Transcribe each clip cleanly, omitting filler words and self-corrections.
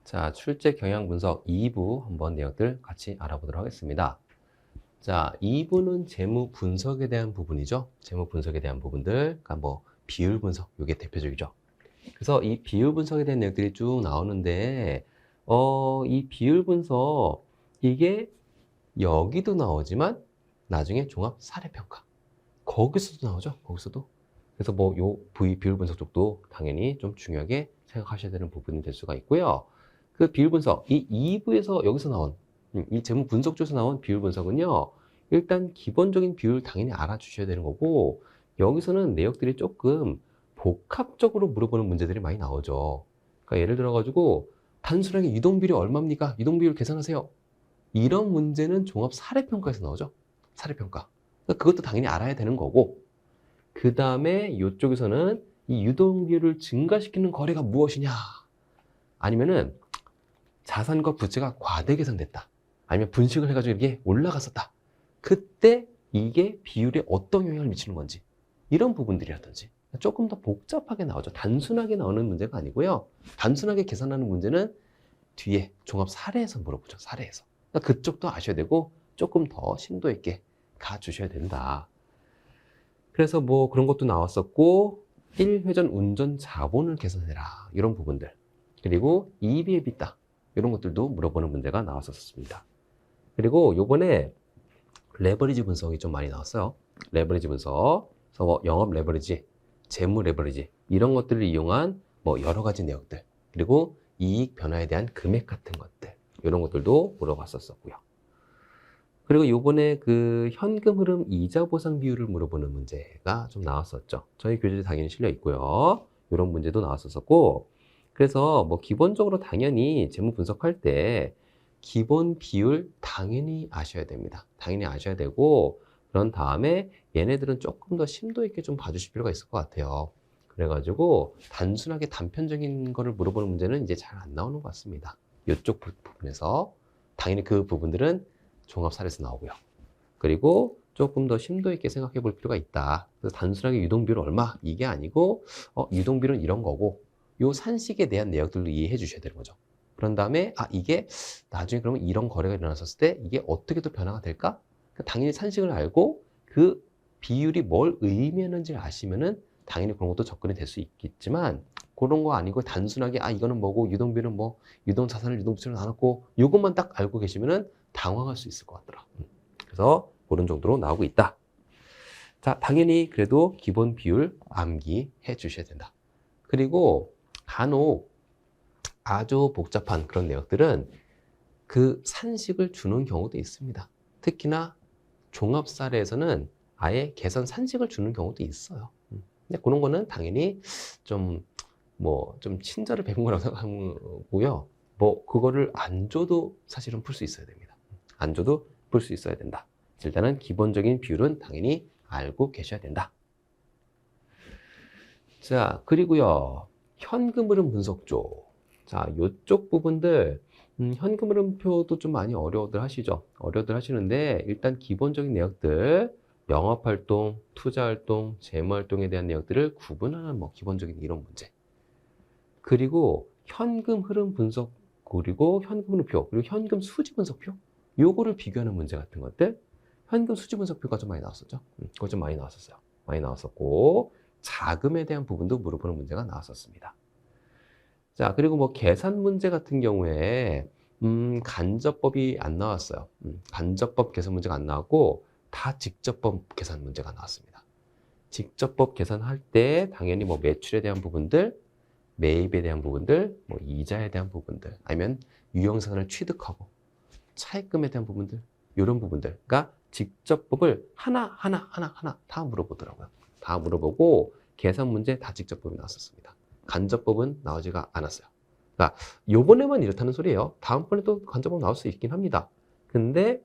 자, 출제 경향 분석 2부 한번 내용들 같이 알아보도록 하겠습니다. 자, 2부는 재무 분석에 대한 부분이죠. 재무 분석에 대한 부분들, 그러니까 뭐 비율 분석, 이게 대표적이죠. 그래서 이 비율 분석에 대한 내용들이 쭉 나오는데, 이 비율 분석 이게 여기도 나오지만 나중에 종합 사례 평가 거기서도 나오죠. 거기서도. 그래서 뭐 요 비율 분석 쪽도 당연히 좀 중요하게 생각하셔야 되는 부분이 될 수가 있고요. 그 비율 분석, 이 2부에서 여기서 나온 이 재무 분석 쪽에서 나온 비율 분석은요. 일단 기본적인 비율 당연히 알아주셔야 되는 거고, 여기서는 내역들이 조금 복합적으로 물어보는 문제들이 많이 나오죠. 그러니까 예를 들어 가지고 단순하게 유동비율이 얼마입니까? 유동비율 계산하세요. 이런 문제는 종합 사례평가에서 나오죠. 사례평가. 그러니까 그것도 당연히 알아야 되는 거고, 그 다음에 이쪽에서는 이 유동비율을 증가시키는 거래가 무엇이냐, 아니면은 자산과 부채가 과대 계산됐다, 아니면 분식을 해가지고 이게 올라갔었다. 그때 이게 비율에 어떤 영향을 미치는 건지, 이런 부분들이라든지 조금 더 복잡하게 나오죠. 단순하게 나오는 문제가 아니고요. 단순하게 계산하는 문제는 뒤에 종합 사례에서 물어보죠. 사례에서. 그러니까 그쪽도 아셔야 되고 조금 더 심도 있게 가주셔야 된다. 그래서 뭐 그런 것도 나왔었고, 1회전 운전 자본을 계산해라, 이런 부분들. 그리고 EB에 비다, 이런 것들도 물어보는 문제가 나왔었습니다. 그리고 요번에 레버리지 분석이 좀 많이 나왔어요. 레버리지 분석. 그래서 뭐 영업 레버리지, 재무 레버리지, 이런 것들을 이용한 뭐 여러 가지 내역들, 그리고 이익 변화에 대한 금액 같은 것들, 이런 것들도 물어봤었고요. 그리고 요번에 그 현금 흐름 이자 보상 비율을 물어보는 문제가 좀 나왔었죠. 저희 교재에 당연히 실려 있고요. 이런 문제도 나왔었고, 그래서 뭐 기본적으로 당연히 재무 분석할 때 기본 비율 당연히 아셔야 됩니다. 당연히 아셔야 되고, 그런 다음에 얘네들은 조금 더 심도 있게 좀 봐주실 필요가 있을 것 같아요. 그래가지고 단순하게 단편적인 거를 물어보는 문제는 이제 잘 안 나오는 것 같습니다. 이쪽 부분에서 당연히 그 부분들은 종합 사례에서 나오고요. 그리고 조금 더 심도 있게 생각해 볼 필요가 있다. 그래서 단순하게 유동비율 얼마, 이게 아니고 유동비율은 이런 거고, 요 산식에 대한 내역들도 이해해 주셔야 되는 거죠. 그런 다음에 이게 나중에 그러면 이런 거래가 일어났을 때 이게 어떻게 또 변화가 될까? 당연히 산식을 알고 그 비율이 뭘 의미하는지를 아시면은 당연히 그런 것도 접근이 될 수 있겠지만, 그런 거 아니고 단순하게 이거는 뭐고, 유동비율은 뭐, 유동자산을 유동부채로 나눴고, 요것만 딱 알고 계시면은 당황할 수 있을 것 같더라. 그래서 그런 정도로 나오고 있다. 자, 당연히 그래도 기본 비율 암기해 주셔야 된다. 그리고 간혹 아주 복잡한 그런 내역들은 그 산식을 주는 경우도 있습니다. 특히나 종합 사례에서는 아예 계산 산식을 주는 경우도 있어요. 근데 그런 거는 당연히 좀 친절을 베푼 거라고 생각하고요. 뭐 그거를 안 줘도 사실은 풀 수 있어야 됩니다. 안 줘도 풀 수 있어야 된다. 일단은 기본적인 비율은 당연히 알고 계셔야 된다. 자, 그리고요, 현금 흐름 분석 쪽. 자, 요쪽 부분들, 현금 흐름표도 좀 많이 어려워들 하시죠. 어려워들 하시는데, 일단 기본적인 내역들, 영업활동, 투자활동, 재무활동에 대한 내역들을 구분하는 뭐 기본적인 이런 문제. 그리고 현금 흐름 분석, 그리고 현금 흐름표, 그리고 현금 수지 분석표, 요거를 비교하는 문제 같은 것들, 현금 수지 분석표가 좀 많이 나왔었죠. 그거 좀 많이 나왔었어요. 많이 나왔었고, 자금에 대한 부분도 물어보는 문제가 나왔었습니다. 자, 그리고 뭐 계산 문제 같은 경우에 간접법이 안 나왔어요. 간접법 계산 문제가 안 나왔고, 다 직접법 계산 문제가 나왔습니다. 직접법 계산할 때 당연히 뭐 매출에 대한 부분들, 매입에 대한 부분들, 뭐 이자에 대한 부분들, 아니면 유형자산을 취득하고 차입금에 대한 부분들, 이런 부분들. 그러니까 직접법을 하나 다 물어보더라고요. 다 물어보고 계산 문제 다 직접법이 나왔었습니다. 간접법은 나오지가 않았어요. 그러니까 요번에만 이렇다는 소리예요. 다음번에도 간접법 나올 수 있긴 합니다. 근데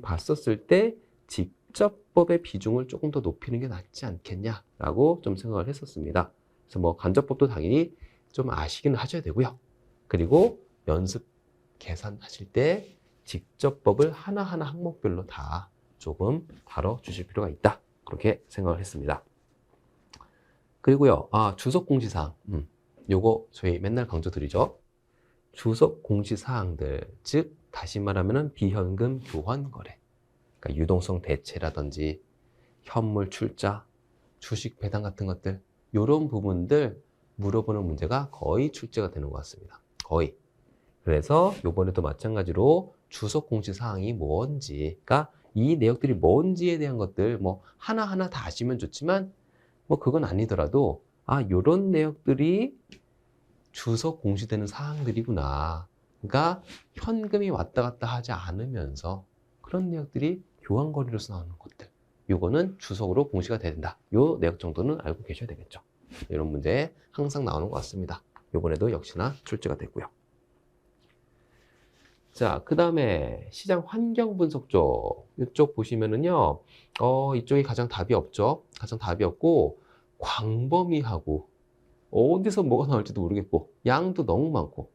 봤었을 때 직접법의 비중을 조금 더 높이는 게 낫지 않겠냐라고 좀 생각을 했었습니다. 그래서 뭐 간접법도 당연히 좀 아시긴 하셔야 되고요. 그리고 연습 계산하실 때 직접법을 하나하나 항목별로 다 조금 다뤄주실 필요가 있다. 그렇게 생각을 했습니다. 그리고요, 주석 공지사항. 요거 저희 맨날 강조 드리죠. 주석 공시사항들, 즉 다시 말하면 비현금 교환 거래, 그러니까 유동성 대체라든지 현물 출자, 주식 배당 같은 것들, 이런 부분들 물어보는 문제가 거의 출제가 되는 것 같습니다. 거의. 그래서 이번에도 마찬가지로 주석 공시사항이 뭔지, 그러니까 이 내역들이 뭔지에 대한 것들 뭐 하나하나 다 아시면 좋지만 뭐 그건 아니더라도 요런 내역들이 주석 공시되는 사항들이구나. 그러니까 현금이 왔다 갔다 하지 않으면서 그런 내역들이 교환거래로서 나오는 것들. 요거는 주석으로 공시가 돼야 된다. 요 내역 정도는 알고 계셔야 되겠죠. 이런 문제 항상 나오는 것 같습니다. 요번에도 역시나 출제가 됐고요. 자, 그 다음에 시장 환경 분석 쪽. 이쪽 보시면은요, 이쪽이 가장 답이 없죠. 가장 답이 없고, 광범위하고, 어디서 뭐가 나올지도 모르겠고, 양도 너무 많고.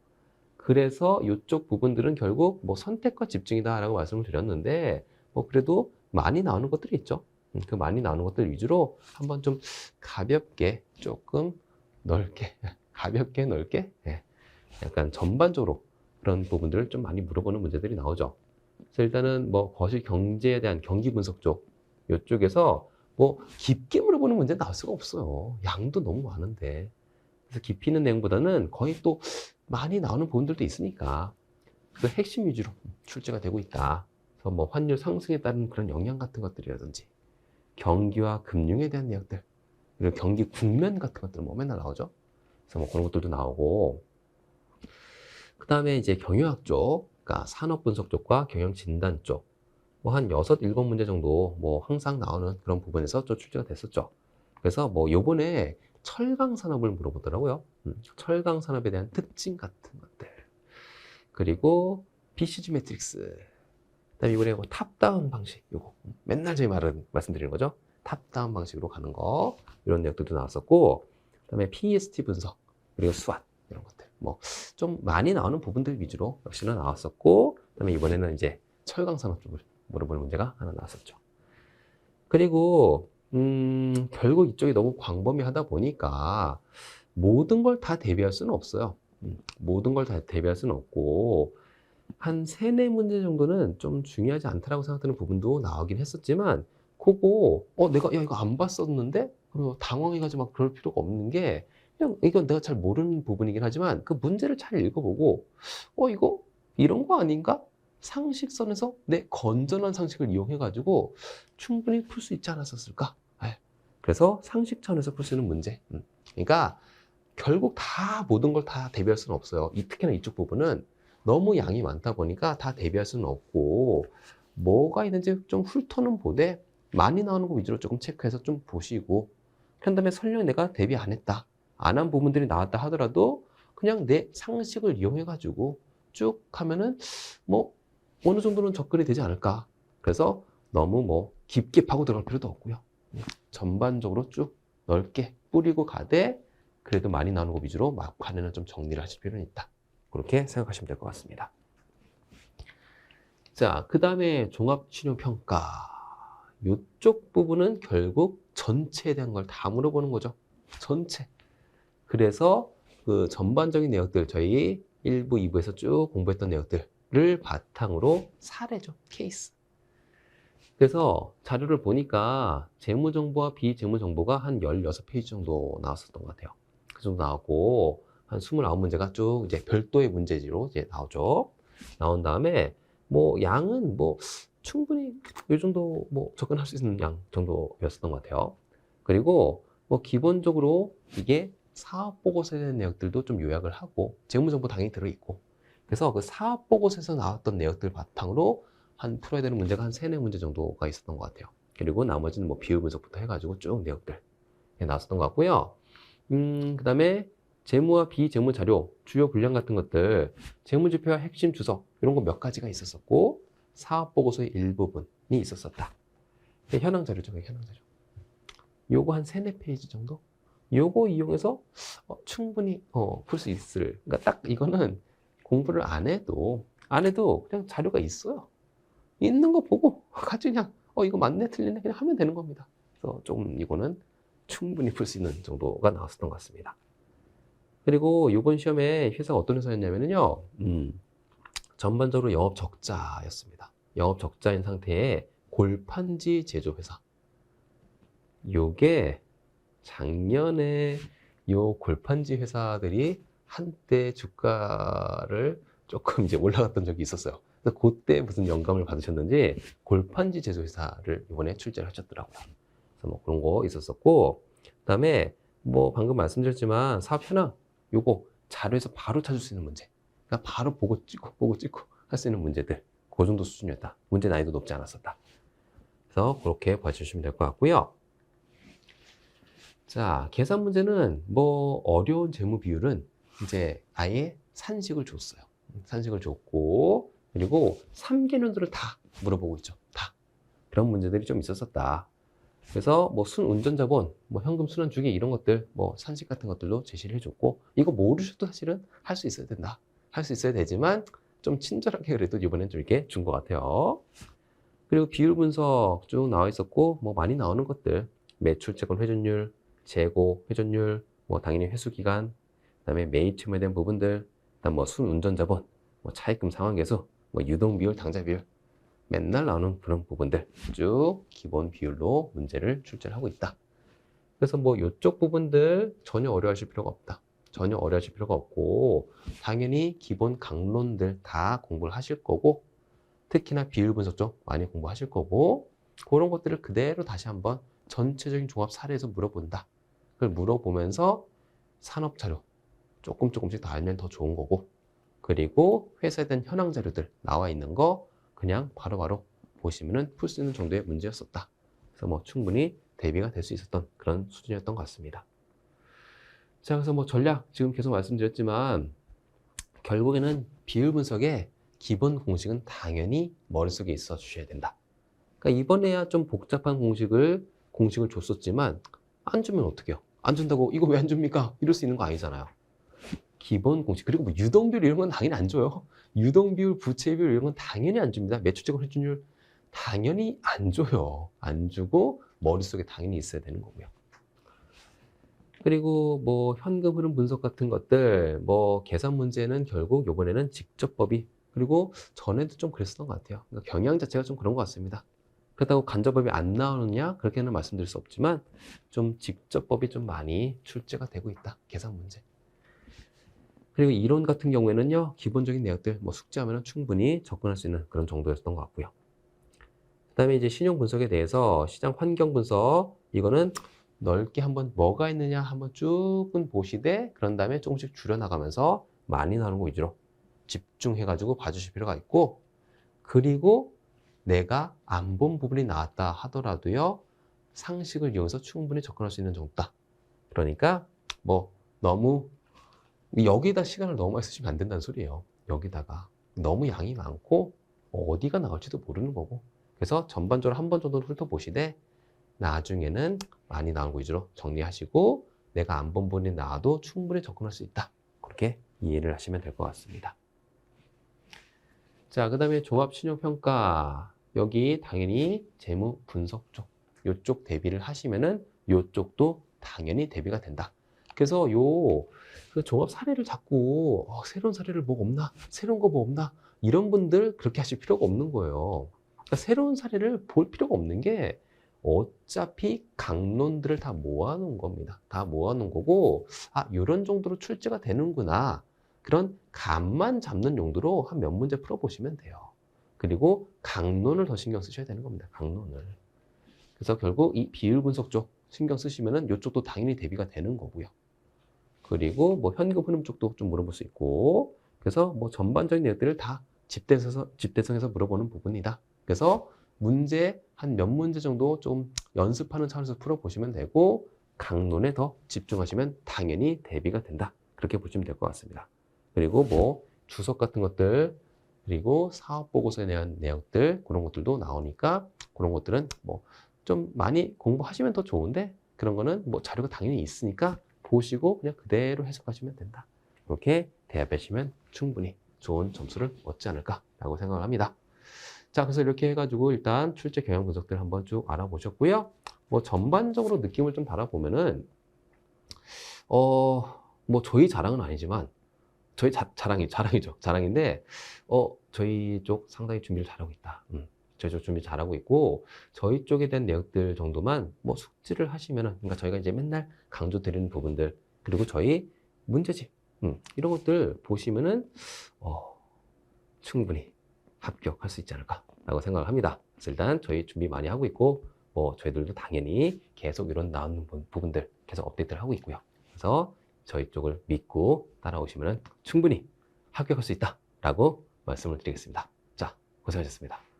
그래서 이쪽 부분들은 결국 뭐 선택과 집중이다라고 말씀을 드렸는데, 뭐 그래도 많이 나오는 것들이 있죠. 그 많이 나오는 것들 위주로 한번 좀 가볍게, 조금 넓게, 가볍게 넓게, 약간 전반적으로 그런 부분들을 좀 많이 물어보는 문제들이 나오죠. 그래서 일단은 뭐 거실 경제에 대한 경기 분석 쪽, 이쪽에서 뭐 깊게 물어보는 문제 나올 수가 없어요. 양도 너무 많은데. 그래서 깊이 있는 내용보다는 거의 또 많이 나오는 부분들도 있으니까 그 핵심 위주로 출제가 되고 있다. 그래서 뭐 환율 상승에 따른 그런 영향 같은 것들이라든지 경기와 금융에 대한 내용들, 그리고 경기 국면 같은 것들 뭐 맨날 나오죠. 그래서 뭐 그런 것들도 나오고, 그 다음에 이제 경영학 쪽, 그러니까 산업 분석 쪽과 경영 진단 쪽, 뭐 한 6, 7문제 정도 뭐 항상 나오는 그런 부분에서 좀 출제가 됐었죠. 그래서 뭐 요번에 철강 산업을 물어보더라고요. 철강 산업에 대한 특징 같은 것들. 그리고 BCG 매트릭스. 그다음에 이번에 뭐 탑다운 방식. 요거 맨날 저희 말씀드리는 거죠. 탑다운 방식으로 가는 거. 이런 내용들도 나왔었고, 그다음에 PEST 분석, 그리고 스왓 이런 것들. 뭐 좀 많이 나오는 부분들 위주로 역시나 나왔었고, 그다음에 이번에는 이제 철강 산업 쪽을 물어보는 문제가 하나 나왔었죠. 그리고 결국 이쪽이 너무 광범위하다 보니까 모든 걸 다 대비할 수는 없어요. 모든 걸 다 대비할 수는 없고, 한 3, 4문제 정도는 좀 중요하지 않다라고 생각되는 부분도 나오긴 했었지만, 그거 내가 야 이거 안 봤었는데 그리고 당황해가지고 막 그럴 필요가 없는 게, 그냥 이건 내가 잘 모르는 부분이긴 하지만 그 문제를 잘 읽어보고 이거 이런 거 아닌가? 상식선에서 내 건전한 상식을 이용해가지고 충분히 풀 수 있지 않았었을까? 그래서 상식선에서 풀 수 있는 문제. 그러니까 결국 다 모든 걸 다 대비할 수는 없어요. 특히나 이쪽 부분은 너무 양이 많다 보니까 다 대비할 수는 없고, 뭐가 있는지 좀 훑어는 보되 많이 나오는 거 위주로 조금 체크해서 좀 보시고, 그런 다음에 설령 내가 대비 안 했다, 안 한 부분들이 나왔다 하더라도 그냥 내 상식을 이용해가지고 쭉 하면은 뭐 어느 정도는 접근이 되지 않을까. 그래서 너무 뭐 깊게 파고 들어갈 필요도 없고요. 전반적으로 쭉 넓게 뿌리고 가되 그래도 많이 나오는 거 위주로 막판에는 좀 정리를 하실 필요는 있다. 그렇게 생각하시면 될 것 같습니다. 자, 그 다음에 종합신용평가. 이쪽 부분은 결국 전체에 대한 걸 다 물어보는 거죠. 전체. 그래서 그 전반적인 내용들, 저희 1부, 2부에서 쭉 공부했던 내용들을 바탕으로 사례죠. 케이스. 그래서 자료를 보니까 재무정보와 비재무정보가 한 16페이지 정도 나왔었던 것 같아요. 그 정도 나왔고, 한 29문제가 쭉 이제 별도의 문제지로 이제 나오죠. 나온 다음에, 뭐, 양은 뭐, 충분히 이 정도 뭐 접근할 수 있는 양 정도였었던 것 같아요. 그리고 뭐, 기본적으로 이게 사업보고서에 대한 내용들도 좀 요약을 하고, 재무정보 당연히 들어있고, 그래서 그 사업보고서에서 나왔던 내용들 바탕으로 한 풀어야 되는 문제가 한 3, 4문제 정도가 있었던 것 같아요. 그리고 나머지는 뭐 비율 분석부터 해가지고 쭉 내용들 나왔었던 것 같고요. 그 다음에 재무와 비재무 자료, 주요 분량 같은 것들, 재무지표와 핵심 주석 이런 거 몇 가지가 있었었고, 사업보고서의 일부분이 있었었다. 현황 자료죠, 현황 자료. 요거 한 3, 4페이지 정도? 요거 이용해서 충분히 풀 수 있을. 그러니까 딱 이거는 공부를 안 해도 그냥 자료가 있어요. 있는 거 보고 같이 그냥 이거 맞네 틀리네 그냥 하면 되는 겁니다. 그래서 조금 이거는 충분히 풀 수 있는 정도가 나왔었던 것 같습니다. 그리고 이번 시험에 회사가 어떤 회사였냐면요. 전반적으로 영업 적자였습니다. 영업 적자인 상태에 골판지 제조 회사. 요게 작년에 요 골판지 회사들이 한때 주가를 조금 이제 올라갔던 적이 있었어요. 그래서 그때 무슨 영감을 받으셨는지 골판지 제조 회사를 이번에 출제를 하셨더라고요. 그래서 뭐 그런 거 있었었고, 그다음에 뭐 방금 말씀드렸지만 사업 현황 요거 자료에서 바로 찾을 수 있는 문제. 그러니까 바로 보고 찍고 할 수 있는 문제들. 그 정도 수준이었다. 문제 난이도 높지 않았었다. 그래서 그렇게 봐주시면 될 것 같고요. 자, 계산 문제는 뭐 어려운 재무 비율은 이제 아예 산식을 줬어요. 산식을 줬고, 그리고 3개년도를 다 물어보고 있죠. 다. 그런 문제들이 좀 있었었다. 그래서 뭐 순운전자본, 뭐 현금 순환주기 이런 것들, 뭐 산식 같은 것들도 제시를 해줬고, 이거 모르셔도 사실은 할 수 있어야 된다. 할 수 있어야 되지만 좀 친절하게 그래도 이번엔 좀 이렇게 준 것 같아요. 그리고 비율 분석 쭉 나와 있었고, 뭐 많이 나오는 것들, 매출 채권 회전율, 재고 회전율, 뭐 당연히 회수 기간, 그다음에 매입 채무에 대한 부분들, 그다음 뭐 순운전자본, 뭐 차입금 상환계수, 뭐 유동 비율, 당좌 비율, 맨날 나오는 그런 부분들 쭉 기본 비율로 문제를 출제를 하고 있다. 그래서 뭐 이쪽 부분들 전혀 어려워하실 필요가 없다. 전혀 어려워하실 필요가 없고, 당연히 기본 강론들 다 공부를 하실 거고, 특히나 비율 분석 쪽 많이 공부하실 거고, 그런 것들을 그대로 다시 한번 전체적인 종합 사례에서 물어본다. 그걸 물어보면서 산업 자료 조금씩 더 알면 더 좋은 거고, 그리고 회사에 대한 현황 자료들 나와 있는 거 그냥 바로바로 보시면은 풀 수 있는 정도의 문제였었다. 그래서 뭐 충분히 대비가 될 수 있었던 그런 수준이었던 것 같습니다. 자, 그래서 뭐 전략 지금 계속 말씀드렸지만 결국에는 비율 분석의 기본 공식은 당연히 머릿속에 있어 주셔야 된다. 그러니까 이번에야 좀 복잡한 공식을 줬었지만 안 주면 어떡해요? 안 준다고 이거 왜 안 줍니까? 이럴 수 있는 거 아니잖아요. 기본 공식. 그리고 뭐 유동비율 이런 건 당연히 안 줘요. 유동비율, 부채비율 이런 건 당연히 안 줍니다. 매출채권 회전율 당연히 안 줘요. 안 주고 머릿속에 당연히 있어야 되는 거고요. 그리고 뭐 현금 흐름 분석 같은 것들, 뭐 계산 문제는 결국 이번에는 직접법이, 그리고 전에도 좀 그랬었던 것 같아요. 그러니까 경향 자체가 좀 그런 것 같습니다. 그렇다고 간접법이 안 나오느냐? 그렇게는 말씀드릴 수 없지만 좀 직접법이 좀 많이 출제가 되고 있다. 계산 문제. 그리고 이론 같은 경우에는요, 기본적인 내용들 뭐 숙지하면 충분히 접근할 수 있는 그런 정도였던 것 같고요. 그 다음에 이제 신용 분석에 대해서 시장 환경 분석, 이거는 넓게 한번 뭐가 있느냐 한번 쭉은 보시되, 그런 다음에 조금씩 줄여나가면서 많이 나오는 거 위주로 집중해가지고 봐주실 필요가 있고, 그리고 내가 안 본 부분이 나왔다 하더라도요, 상식을 이용해서 충분히 접근할 수 있는 정도다. 그러니까 뭐 너무 여기다 시간을 너무 많이 쓰시면 안 된다는 소리예요. 여기다가 너무 양이 많고 어디가 나올지도 모르는 거고, 그래서 전반적으로 한 번 정도는 훑어보시되 나중에는 많이 나온 거 위주로 정리하시고 내가 안 본 부분이 나와도 충분히 접근할 수 있다. 그렇게 이해를 하시면 될 것 같습니다. 자, 그 다음에 종합신용평가, 여기 당연히 재무 분석 쪽, 요쪽 대비를 하시면은 요쪽도 당연히 대비가 된다. 그래서 그 종합 사례를 자꾸 새로운 사례를 뭐 없나? 새로운 거 뭐 없나? 이런 분들 그렇게 하실 필요가 없는 거예요. 그러니까 새로운 사례를 볼 필요가 없는 게 어차피 강론들을 다 모아놓은 겁니다. 다 모아놓은 거고, 아, 이런 정도로 출제가 되는구나. 그런 감만 잡는 용도로 한 몇 문제 풀어보시면 돼요. 그리고 강론을 더 신경 쓰셔야 되는 겁니다. 강론을. 그래서 결국 이 비율 분석 쪽 신경 쓰시면은 이쪽도 당연히 대비가 되는 거고요. 그리고 뭐 현금 흐름 쪽도 좀 물어볼 수 있고, 그래서 뭐 전반적인 내용들을 다 집대성에서 물어보는 부분이다. 그래서 문제 한 몇 문제 정도 좀 연습하는 차원에서 풀어보시면 되고, 강론에 더 집중하시면 당연히 대비가 된다. 그렇게 보시면 될 것 같습니다. 그리고 뭐 주석 같은 것들, 그리고 사업 보고서에 대한 내용들, 그런 것들도 나오니까 그런 것들은 뭐 좀 많이 공부하시면 더 좋은데, 그런 거는 뭐 자료가 당연히 있으니까 보시고 그냥 그대로 해석하시면 된다. 이렇게 대합하시면 충분히 좋은 점수를 얻지 않을까라고 생각을 합니다. 자, 그래서 이렇게 해가지고 일단 출제 경향 분석들 한번 쭉 알아보셨고요. 뭐 전반적으로 느낌을 좀 달아보면은, 뭐 뭐 저희 자랑은 아니지만 저희 자랑이죠. 자랑인데 저희 쪽 상당히 준비를 잘하고 있다. 저희 쪽 준비 잘하고 있고 저희 쪽에 대한 내역들 정도만 뭐 숙지를 하시면은 그러니까 저희가 이제 맨날 강조드리는 부분들 그리고 저희 문제집 이런 것들 보시면은 충분히 합격할 수 있지 않을까라고 생각을 합니다. 그래서 일단 저희 준비 많이 하고 있고 뭐 저희들도 당연히 계속 이런 나오는 부분들 계속 업데이트를 하고 있고요. 그래서 저희 쪽을 믿고 따라오시면 충분히 합격할 수 있다라고 말씀을 드리겠습니다. 자, 고생하셨습니다.